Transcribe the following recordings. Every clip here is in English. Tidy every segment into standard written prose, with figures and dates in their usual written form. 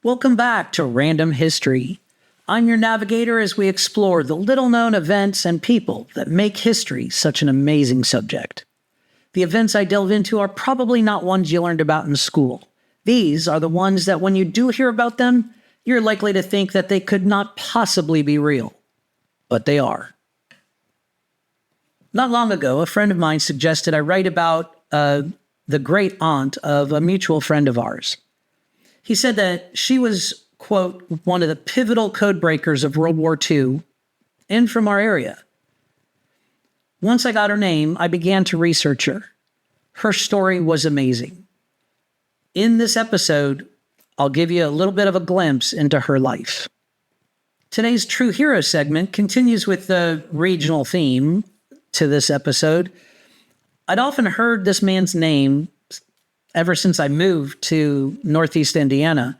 Welcome back to Random History. I'm your navigator as we explore the little-known events and people that make history such an amazing subject. The events I delve into are probably not ones you learned about in school. These are the ones that when you do hear about them, you're likely to think that they could not possibly be real. But they are. Not long ago, a friend of mine suggested I write about the great aunt of a mutual friend of ours. He said that she was, quote, one of the pivotal code breakers of World War II and from our area. Once I got her name, I began to research her. Her story was amazing. In this episode, I'll give you a little bit of a glimpse into her life. Today's True Hero segment continues with the regional theme to this episode. I'd often heard this man's name ever since I moved to Northeast Indiana,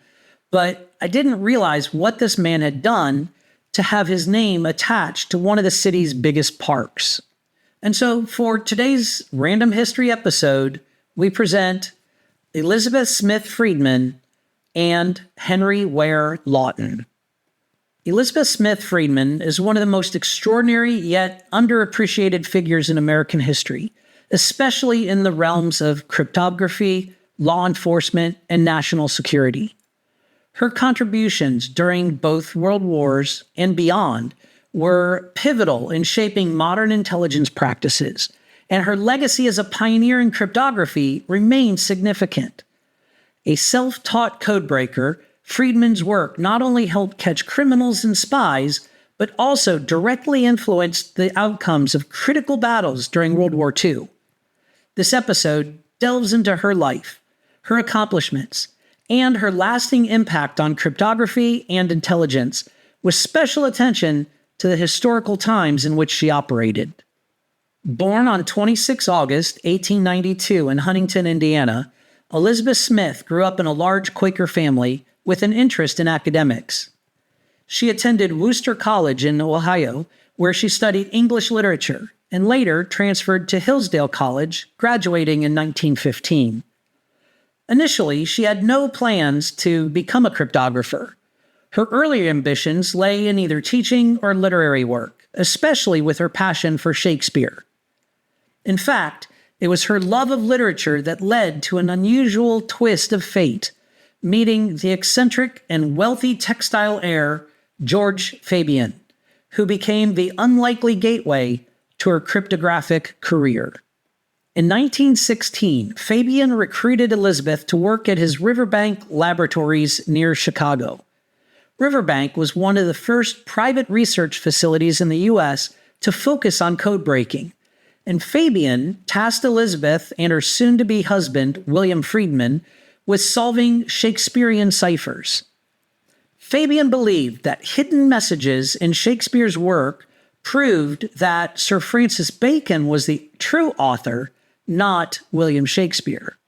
but I didn't realize what this man had done to have his name attached to one of the city's biggest parks. And so for today's Random History episode, we present Elizabeth Smith Friedman and Henry Ware Lawton. Elizabeth Smith Friedman is one of the most extraordinary yet underappreciated figures in American history, especially in the realms of cryptography, law enforcement, and national security. Her contributions during both world wars and beyond were pivotal in shaping modern intelligence practices, and her legacy as a pioneer in cryptography remains significant. A self-taught codebreaker, Friedman's work not only helped catch criminals and spies, but also directly influenced the outcomes of critical battles during World War II. This episode delves into her life, her accomplishments, and her lasting impact on cryptography and intelligence, with special attention to the historical times in which she operated. Born on 26 August 1892 in Huntington, Indiana, Elizabeth Smith grew up in a large Quaker family with an interest in academics. She attended Wooster College in Ohio, where she studied English literature, and later transferred to Hillsdale College, graduating in 1915. Initially, she had no plans to become a cryptographer. Her earlier ambitions lay in either teaching or literary work, especially with her passion for Shakespeare. In fact, it was her love of literature that led to an unusual twist of fate, meeting the eccentric and wealthy textile heir, George Fabian, who became the unlikely gateway to her cryptographic career. In 1916, Fabian recruited Elizabeth to work at his Riverbank laboratories near Chicago. Riverbank was one of the first private research facilities in the U.S. to focus on code breaking, and Fabian tasked Elizabeth and her soon-to-be husband, William Friedman, with solving Shakespearean ciphers. Fabian believed that hidden messages in Shakespeare's work proved that Sir Francis Bacon was the true author, not William Shakespeare.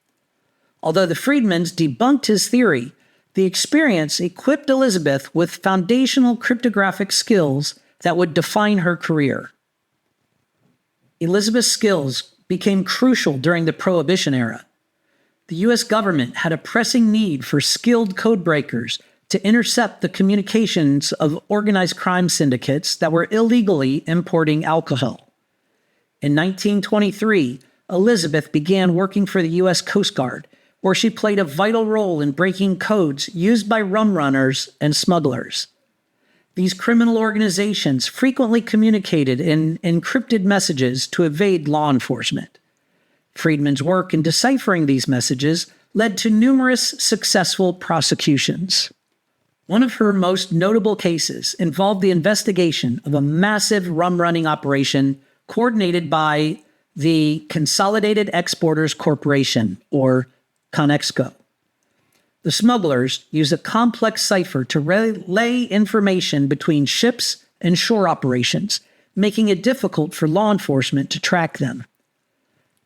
Although the Friedmans debunked his theory, the experience equipped Elizabeth with foundational cryptographic skills that would define her career. Elizabeth's skills became crucial during the Prohibition era. The U.S. government had a pressing need for skilled codebreakers to intercept the communications of organized crime syndicates that were illegally importing alcohol. In 1923, Elizabeth began working for the U.S. Coast Guard, where she played a vital role in breaking codes used by rum runners and smugglers. These criminal organizations frequently communicated in encrypted messages to evade law enforcement. Friedman's work in deciphering these messages led to numerous successful prosecutions. One of her most notable cases involved the investigation of a massive rum-running operation coordinated by the Consolidated Exporters Corporation, or Conexco. The smugglers used a complex cipher to relay information between ships and shore operations, making it difficult for law enforcement to track them.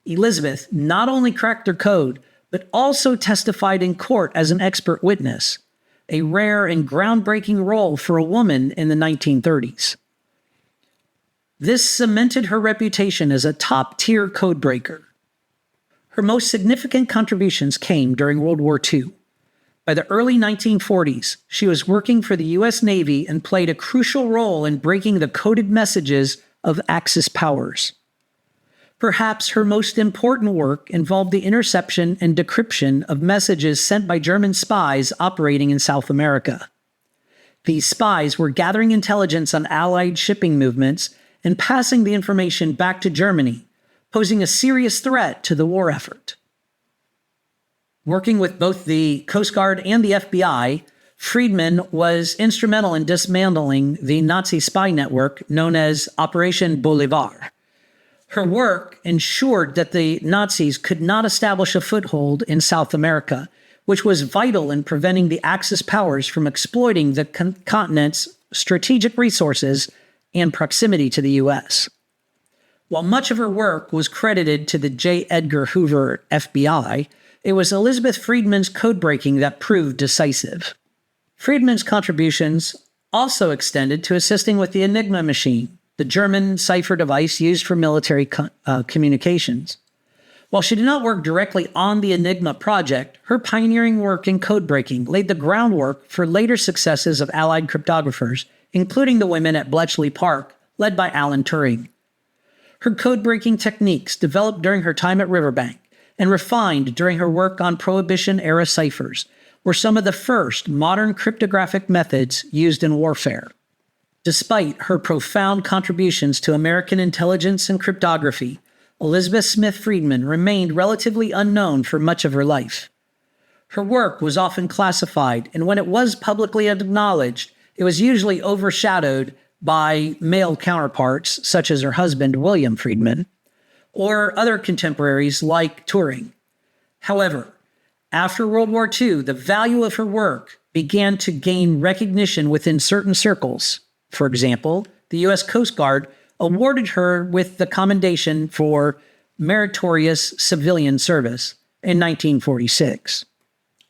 Elizabeth not only cracked their code, but also testified in court as an expert witness, a rare and groundbreaking role for a woman in the 1930s. This cemented her reputation as a top-tier codebreaker. Her most significant contributions came during World War II. By the early 1940s, she was working for the U.S. Navy and played a crucial role in breaking the coded messages of Axis powers. Perhaps her most important work involved the interception and decryption of messages sent by German spies operating in South America. These spies were gathering intelligence on Allied shipping movements and passing the information back to Germany, posing a serious threat to the war effort. Working with both the Coast Guard and the FBI, Friedman was instrumental in dismantling the Nazi spy network known as Operation Bolivar. Her work ensured that the Nazis could not establish a foothold in South America, which was vital in preventing the Axis powers from exploiting the continent's strategic resources and proximity to the U.S. While much of her work was credited to the J. Edgar Hoover FBI, it was Elizabeth Friedman's code-breaking that proved decisive. Friedman's contributions also extended to assisting with the Enigma machine, the German cipher device used for military communications. While she did not work directly on the Enigma project, her pioneering work in code-breaking laid the groundwork for later successes of Allied cryptographers, including the women at Bletchley Park, led by Alan Turing. Her code-breaking techniques, developed during her time at Riverbank and refined during her work on Prohibition-era ciphers, were some of the first modern cryptographic methods used in warfare. Despite her profound contributions to American intelligence and cryptography, Elizabeth Smith Friedman remained relatively unknown for much of her life. Her work was often classified, and when it was publicly acknowledged, it was usually overshadowed by male counterparts, such as her husband, William Friedman, or other contemporaries like Turing. However, after World War II, the value of her work began to gain recognition within certain circles. For example, the U.S. Coast Guard awarded her with the Commendation for Meritorious Civilian Service in 1946.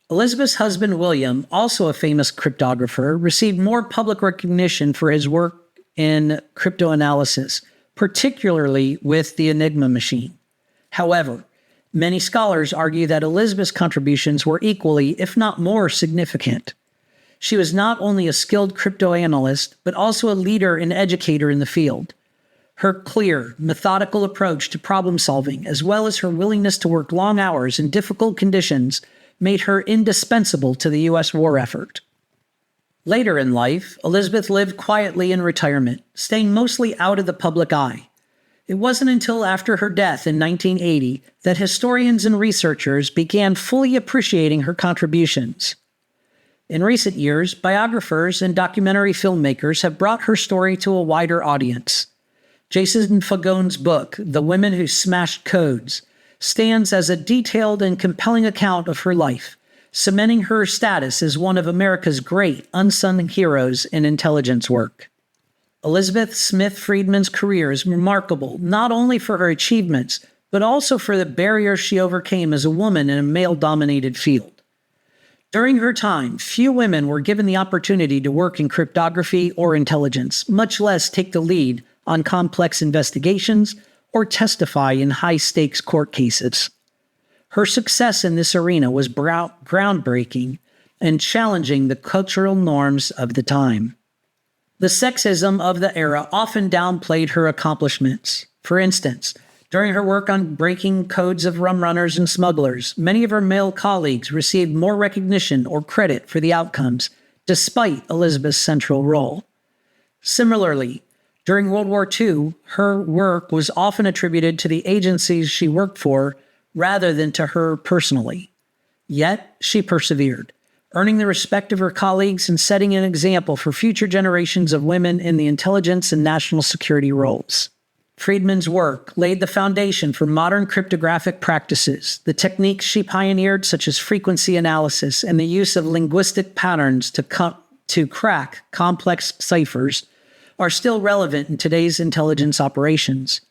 Elizabeth's husband, William, also a famous cryptographer, received more public recognition for his work in cryptoanalysis, particularly with the Enigma machine. However, many scholars argue that Elizabeth's contributions were equally, if not more, significant. She was not only a skilled cryptoanalyst, but also a leader and educator in the field. Her clear, methodical approach to problem solving, as well as her willingness to work long hours in difficult conditions, made her indispensable to the U.S. war effort. Later in life, Elizabeth lived quietly in retirement, staying mostly out of the public eye. It wasn't until after her death in 1980 that historians and researchers began fully appreciating her contributions. In recent years, biographers and documentary filmmakers have brought her story to a wider audience. Jason Fagone's book, The Women Who Smashed Codes, stands as a detailed and compelling account of her life, cementing her status as one of America's great unsung heroes in intelligence work. Elizabeth Smith Friedman's career is remarkable not only for her achievements, but also for the barriers she overcame as a woman in a male-dominated field. During her time, few women were given the opportunity to work in cryptography or intelligence, much less take the lead on complex investigations or testify in high-stakes court cases. Her success in this arena was groundbreaking and challenging the cultural norms of the time. The sexism of the era often downplayed her accomplishments. For instance, during her work on breaking codes of rum runners and smugglers, many of her male colleagues received more recognition or credit for the outcomes, despite Elizabeth's central role. Similarly, during World War II, her work was often attributed to the agencies she worked for rather than to her personally. Yet, she persevered, earning the respect of her colleagues and setting an example for future generations of women in the intelligence and national security roles. Friedman's work laid the foundation for modern cryptographic practices. The techniques she pioneered, such as frequency analysis and the use of linguistic patterns to crack complex ciphers, are still relevant in today's intelligence operations.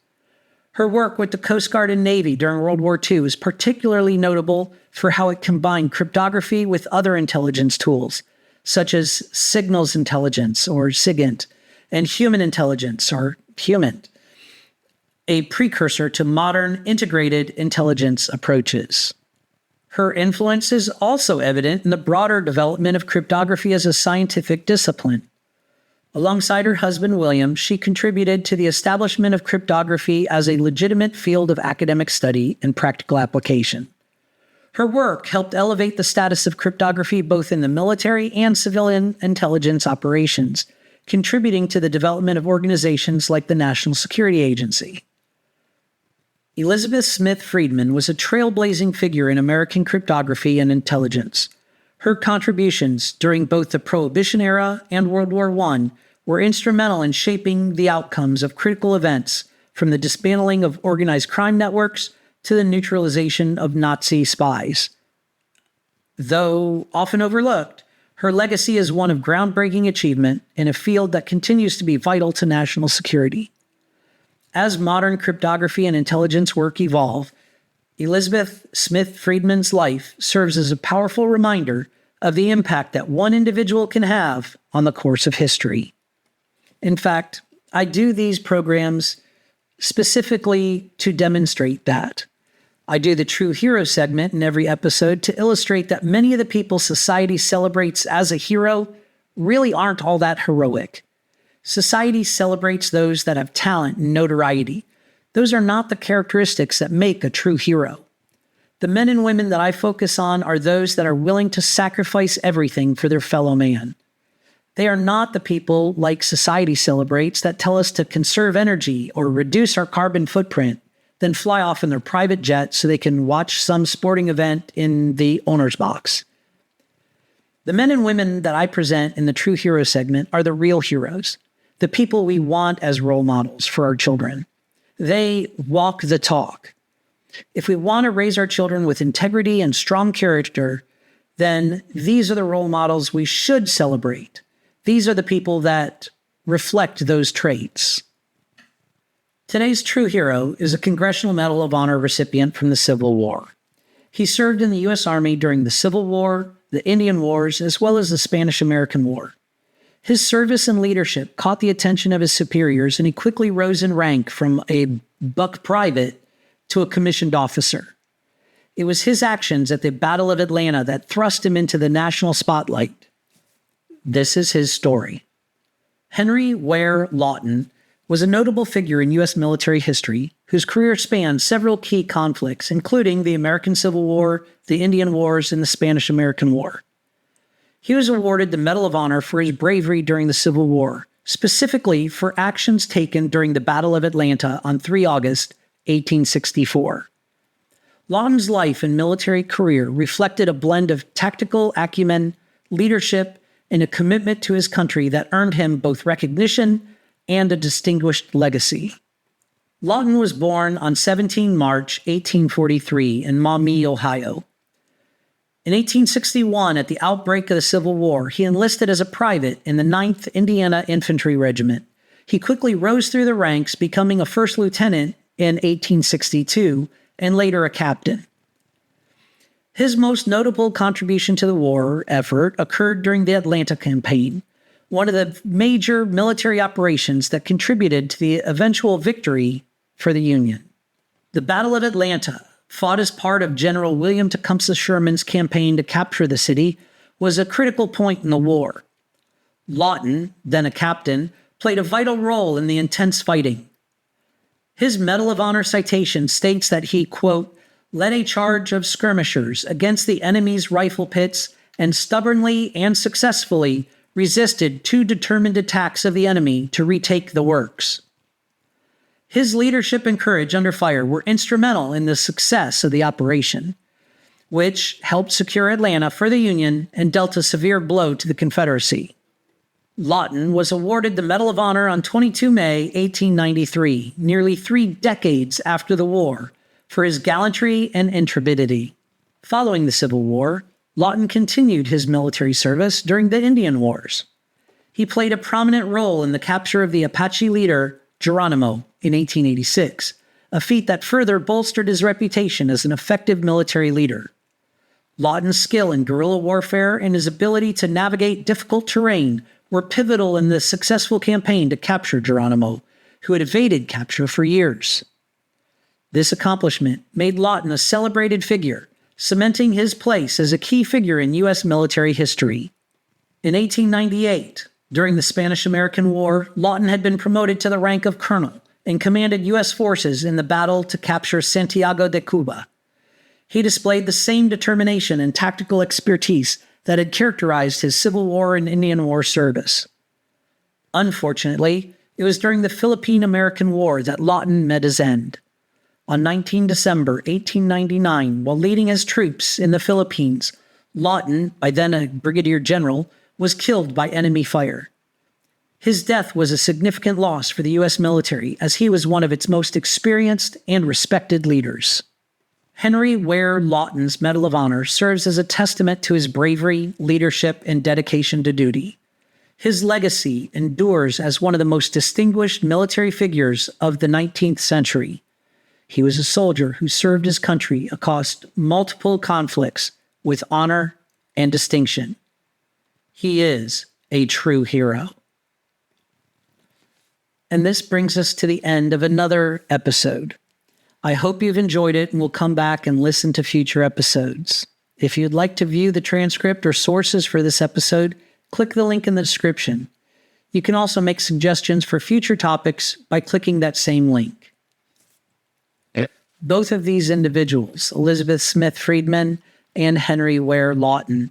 Her work with the Coast Guard and Navy during World War II is particularly notable for how it combined cryptography with other intelligence tools, such as signals intelligence, or SIGINT, and human intelligence, or HUMINT, a precursor to modern integrated intelligence approaches. Her influence is also evident in the broader development of cryptography as a scientific discipline. Alongside her husband, William, she contributed to the establishment of cryptography as a legitimate field of academic study and practical application. Her work helped elevate the status of cryptography both in the military and civilian intelligence operations, contributing to the development of organizations like the National Security Agency. Elizabeth Smith Friedman was a trailblazing figure in American cryptography and intelligence. Her contributions during both the Prohibition era and World War I were instrumental in shaping the outcomes of critical events, from the dismantling of organized crime networks to the neutralization of Nazi spies. Though often overlooked, her legacy is one of groundbreaking achievement in a field that continues to be vital to national security. As modern cryptography and intelligence work evolve, Elizabeth Smith Friedman's life serves as a powerful reminder of the impact that one individual can have on the course of history. In fact, I do these programs specifically to demonstrate that. I do the True Hero segment in every episode to illustrate that many of the people society celebrates as a hero really aren't all that heroic. Society celebrates those that have talent and notoriety. Those are not the characteristics that make a true hero. The men and women that I focus on are those that are willing to sacrifice everything for their fellow man. They are not the people like society celebrates that tell us to conserve energy or reduce our carbon footprint, then fly off in their private jet so they can watch some sporting event in the owner's box. The men and women that I present in the True Hero segment are the real heroes, the people we want as role models for our children. They walk the talk. If we want to raise our children with integrity and strong character, then these are the role models we should celebrate. These are the people that reflect those traits. Today's true hero is a Congressional Medal of Honor recipient from the Civil War. He served in the U.S. Army during the Civil War, the Indian Wars, as well as the Spanish-American War. His service and leadership caught the attention of his superiors, and he quickly rose in rank from a buck private to a commissioned officer. It was his actions at the Battle of Atlanta that thrust him into the national spotlight. This is his story. Henry Ware Lawton was a notable figure in U.S. military history whose career spanned several key conflicts, including the American Civil War, the Indian Wars, and the Spanish-American War. He was awarded the Medal of Honor for his bravery during the Civil War, specifically for actions taken during the Battle of Atlanta on 3 August 1864. Lawton's life and military career reflected a blend of tactical acumen, leadership, and a commitment to his country that earned him both recognition and a distinguished legacy. Lawton was born on 17 March 1843 in Maumee, Ohio. In 1861, at the outbreak of the Civil War, he enlisted as a private in the 9th Indiana Infantry Regiment. He quickly rose through the ranks, becoming a first lieutenant in 1862 and later a captain. His most notable contribution to the war effort occurred during the Atlanta campaign, one of the major military operations that contributed to the eventual victory for the Union. The Battle of Atlanta, fought as part of General William Tecumseh Sherman's campaign to capture the city, was a critical point in the war. Lawton, then a captain, played a vital role in the intense fighting. His Medal of Honor citation states that he, quote, led a charge of skirmishers against the enemy's rifle pits and stubbornly and successfully resisted 2 determined attacks of the enemy to retake the works. His leadership and courage under fire were instrumental in the success of the operation, which helped secure Atlanta for the Union and dealt a severe blow to the Confederacy. Lawton was awarded the Medal of Honor on 22 May 1893, nearly 3 decades after the war, for his gallantry and intrepidity. Following the Civil War, Lawton continued his military service during the Indian Wars. He played a prominent role in the capture of the Apache leader Geronimo in 1886, a feat that further bolstered his reputation as an effective military leader. Lawton's skill in guerrilla warfare and his ability to navigate difficult terrain were pivotal in the successful campaign to capture Geronimo, who had evaded capture for years. This accomplishment made Lawton a celebrated figure, cementing his place as a key figure in U.S. military history. In 1898, during the Spanish-American War, Lawton had been promoted to the rank of colonel and commanded U.S. forces in the battle to capture Santiago de Cuba. He displayed the same determination and tactical expertise that had characterized his Civil War and Indian War service. Unfortunately, it was during the Philippine-American War that Lawton met his end. On 19 December 1899, while leading his troops in the Philippines, Lawton, by then a brigadier general, was killed by enemy fire. His death was a significant loss for the U.S. military, as he was one of its most experienced and respected leaders. Henry Ware Lawton's Medal of Honor serves as a testament to his bravery, leadership, and dedication to duty. His legacy endures as one of the most distinguished military figures of the 19th century. He was a soldier who served his country across multiple conflicts with honor and distinction. He is a true hero. And this brings us to the end of another episode. I hope you've enjoyed it and will come back and listen to future episodes. If you'd like to view the transcript or sources for this episode, click the link in the description. You can also make suggestions for future topics by clicking that same link. Both of these individuals, Elizabeth Smith Friedman and Henry Ware Lawton,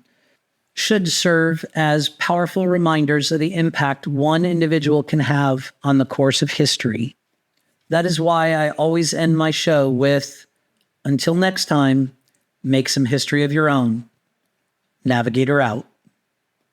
should serve as powerful reminders of the impact one individual can have on the course of history. That is why I always end my show with, until next time, make some history of your own. Navigator out.